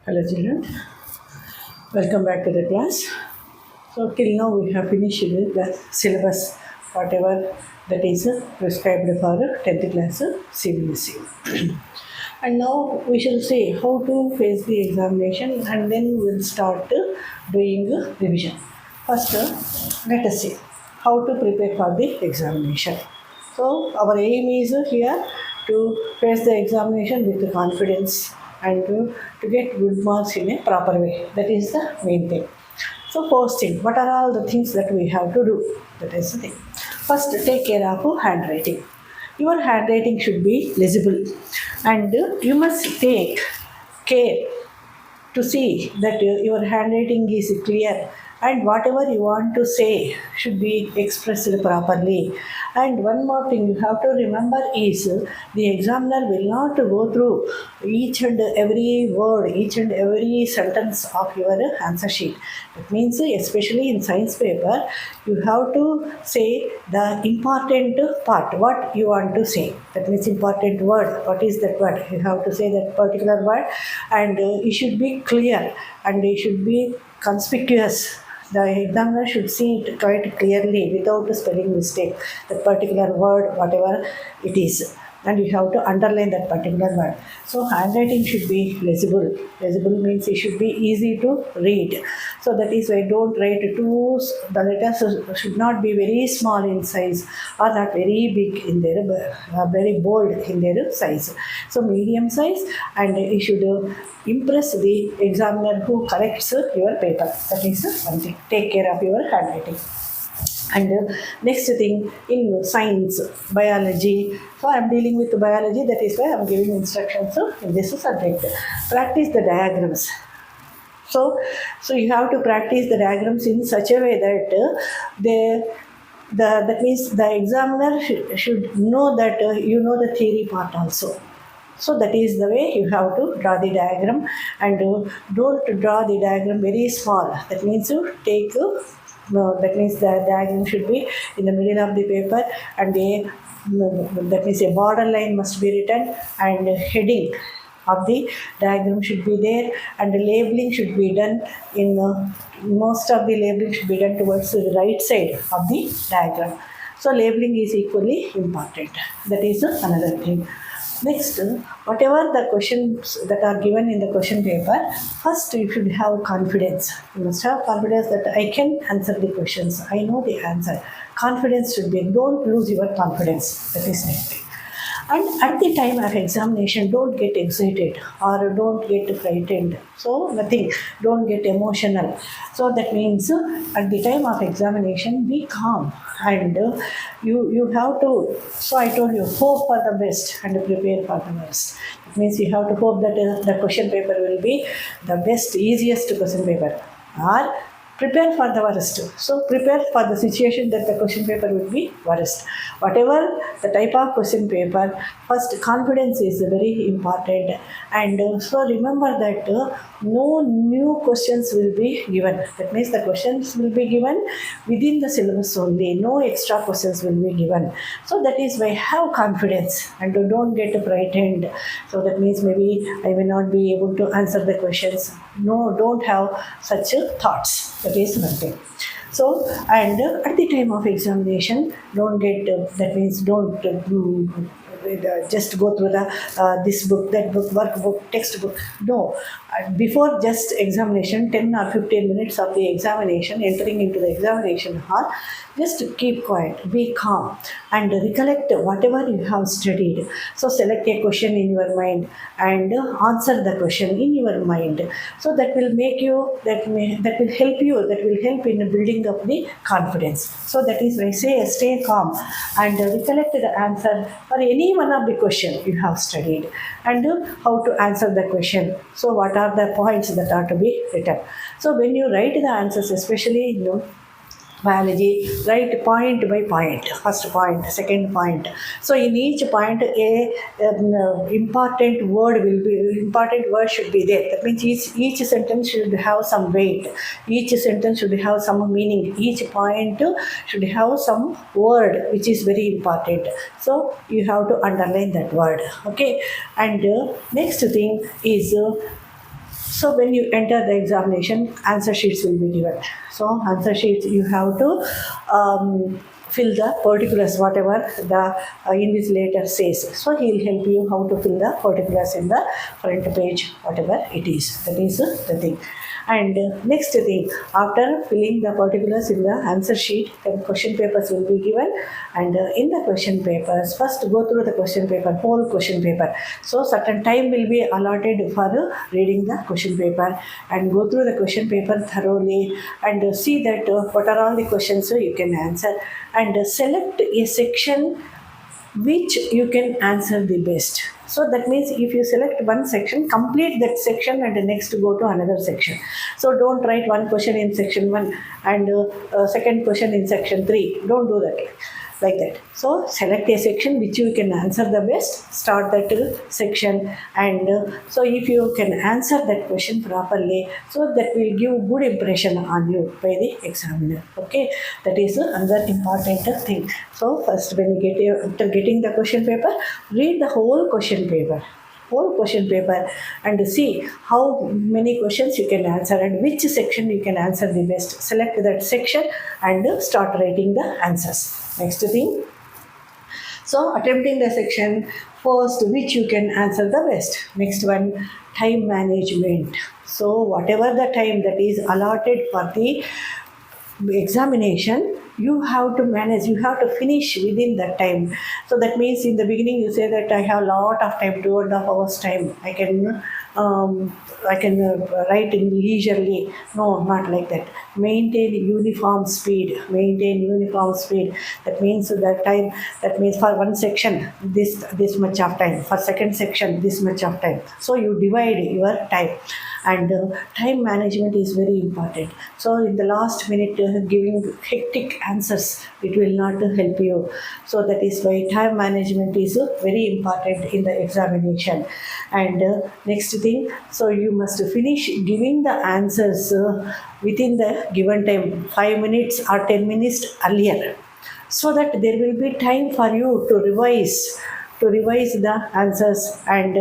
Hello children, welcome back to the class. So till now we have finished with the syllabus, whatever that is prescribed for 10th class CBSE. And now we shall see how to face the examination and then we'll start doing revision. First, let us see how to prepare for the examination. So our aim is here to face the examination with confidence and to get good marks in a proper way. That is the main thing. So first thing, what are all the things that we have to do? That is the thing. First, take care of handwriting. Your handwriting should be legible and you must take care to see that your handwriting is clear and whatever you want to say should be expressed properly. And one more thing you have to remember is the examiner will not go through each and every word, each and every sentence of your answer sheet. That means, especially in science paper, you have to say the important part, what you want to say. That means important word, what is that word? You have to say that particular word and it should be clear and it should be conspicuous. The examiner should see it quite clearly without spelling mistake, that particular word, whatever it is. And you have to underline that particular word. So handwriting should be legible. Legible means it should be easy to read. So that is why don't write too, the letters should not be very small in size or not very big in their, very bold in their size. So medium size and you should impress the examiner who corrects your paper. That is one thing. Take care of your handwriting. And next thing in science, biology. So I am dealing with biology. That is why I am giving instructions in this subject. Practice the diagrams. So you have to practice the diagrams in such a way that that means the examiner should know that you know the theory part also. So that is the way you have to draw the diagram and don't draw the diagram very small. That means you take that means the diagram should be in the middle of the paper and that means a border line must be written and heading of the diagram should be there and the labeling should be done in most of the labeling should be done towards the right side of the diagram. So labeling is equally important. That is another thing. Next, whatever the questions that are given in the question paper, first you should have confidence. You must have confidence that I can answer the questions. I know the answer. Confidence should be, don't lose your confidence. That is next thing. And at the time of examination, don't get excited or don't get frightened. So nothing, don't get emotional. So that means at the time of examination, be calm and you have to, so I told you, hope for the best and prepare for the worst. It means you have to hope that the question paper will be the best, easiest question paper, or prepare for the worst. So prepare for the situation that the question paper will be worst. Whatever the type of question paper, first confidence is very important. And so remember that no new questions will be given. That means the questions will be given within the syllabus only. No extra questions will be given. So that is why have confidence and don't get frightened. So that means maybe I may not be able to answer the questions. No, don't have such thoughts. That is one thing. So, and at the time of examination, don't get, that means don't just go through the this book, that book, workbook, textbook. No, before just examination, 10 or 15 minutes of the examination, entering into the examination hall, just keep quiet, be calm and recollect whatever you have studied. So select a question in your mind and answer the question in your mind. So that will make you, that will help you, that will help in building up the confidence. So that is why I say stay calm and recollect the answer for any one of the question you have studied and how to answer the question. So what are the points that are to be written. So when you write the answers, especially biology, write point by point, first point, second point. So in each point important word should be there. That means each sentence should have some weight, each sentence should have some meaning, each point should have some word which is very important. So you have to underline that word. Okay. And next thing is So when you enter the examination, answer sheets will be given. So answer sheets you have to fill the particulars whatever the invigilator says. So he will help you how to fill the particulars in the front page whatever it is. That is the thing. And next thing, after filling the particulars in the answer sheet, then question papers will be given. And in the question papers, first go through the question paper, whole question paper. So certain time will be allotted for reading the question paper and go through the question paper thoroughly and see that what are all the questions you can answer and select a section which you can answer the best. So that means if you select one section, complete that section and next go to another section. So don't write one question in section 1 and second question in section 3. Don't do that like that. So select a section which you can answer the best, start that section and so if you can answer that question properly, so that will give good impression on you by the examiner. Okay, that is another important thing. So first when you after getting the question paper, read the whole question paper and see how many questions you can answer and which section you can answer the best. Select that section and start writing the answers. Next thing, so attempting the section first which you can answer the best. Next one, time management. So whatever the time that is allotted for the examination, you have to manage, you have to finish within that time. So that means in the beginning you say that I have a lot of time, 2.5 hours time, I can write in leisurely. No, not like that. Maintain uniform speed. That means that time, that means for one section this much of time, for second section this much of time. So you divide your time. And time management is very important. So in the last minute giving hectic answers, it will not help you. So that is why time management is very important in the examination. And next thing, so you must finish giving the answers within the given time, 5 minutes or 10 minutes earlier, so that there will be time for you to revise the answers and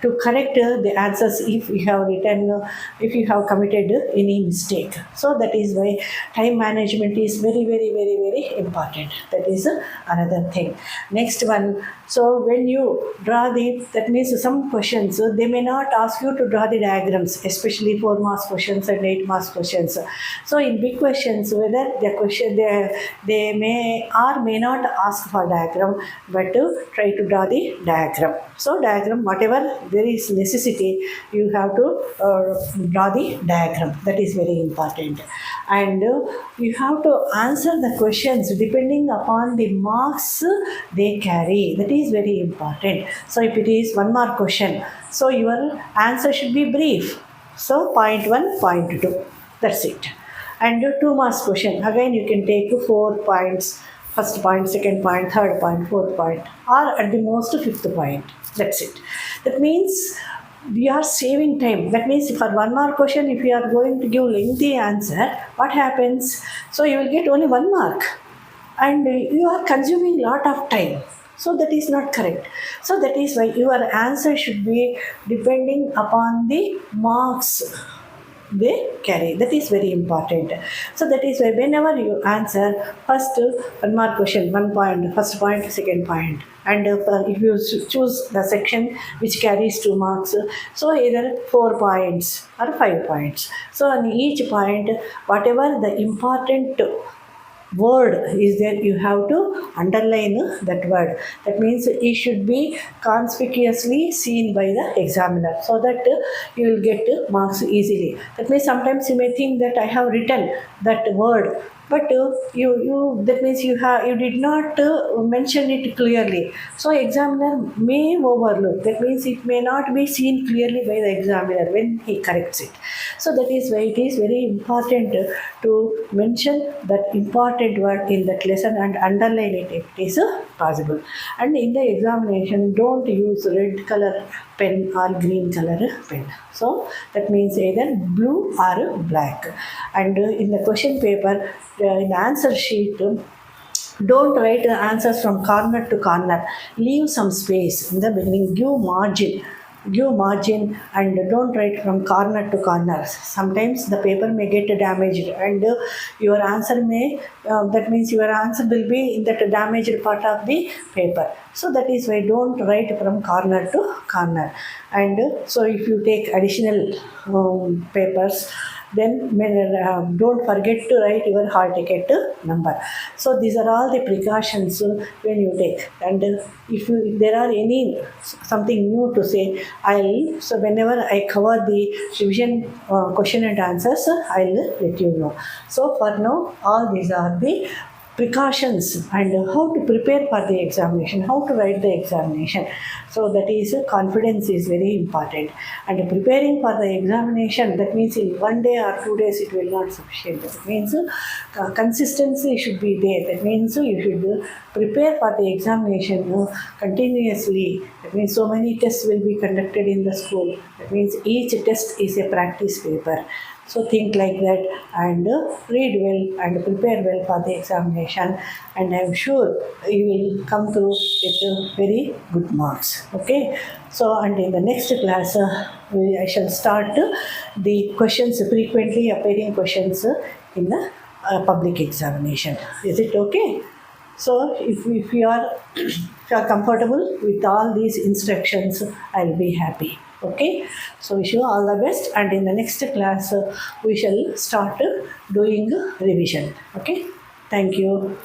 to correct the answers if you have written, if you have committed any mistake. So that is why time management is very, very, very, very important. That is another thing. Next one, so when you draw that means some questions, they may not ask you to draw the diagrams, especially 4 marks questions and 8 marks questions. So in big questions, whether the question they may or may not ask for diagram, but try to draw the diagram. So diagram, whatever there is necessity, you have to draw the diagram. That is very important. And you have to answer the questions depending upon the marks they carry. That is very important. So if it is 1 mark question, so your answer should be brief. So point 1, point 2. That's it. And 2 marks question, again you can take 4 points. First point, second point, third point, fourth point, or at the most 5th point. That's it. That means we are saving time. That means for 1 mark question, if you are going to give lengthy answer, what happens? So you will get only 1 mark and you are consuming lot of time. So that is not correct. So that is why your answer should be depending upon the marks they carry. That is very important. So that is why whenever you answer first 1 mark question, 1 point, first point, second point, and if you choose the section which carries 2 marks, so either 4 points or 5 points. So on each point, whatever the important word is there, you have to underline that word. That means it should be conspicuously seen by the examiner, so that you will get marks easily. That means sometimes you may think that I have written that word, but you that means you did not mention it clearly. So examiner may overlook. That means it may not be seen clearly by the examiner when he corrects it. So that is why it is very important to mention that important word in that lesson and underline it if it is possible. And in the examination, don't use red color pen or green color pen. So that means either blue or black. And in the question paper, in the answer sheet, don't write the answers from corner to corner. Leave some space in the beginning. Give margin. give margin and don't write from corner to corner. Sometimes the paper may get damaged and your answer may, that means your answer will be in that damaged part of the paper. So that is why don't write from corner to corner. And so if you take additional papers, then don't forget to write your hall ticket number. So these are all the precautions when you take. And if there are any something new to say, I'll, so whenever I cover the revision question and answers, I'll let you know. So for now, all these are the precautions and how to prepare for the examination, how to write the examination. So that is confidence is very important. And preparing for the examination, that means in 1 day or 2 days it will not sufficient. That means consistency should be there. That means you should prepare for the examination continuously. That means so many tests will be conducted in the school. That means each test is a practice paper. So think like that and read well and prepare well for the examination, and I am sure you will come through with very good marks. Okay. So and in the next class I shall start the questions, frequently appearing questions in the public examination. Is it okay? So if you are if you are comfortable with all these instructions, I will be happy. Okay, so wish you all the best, and in the next class we shall start doing revision. Okay, thank you.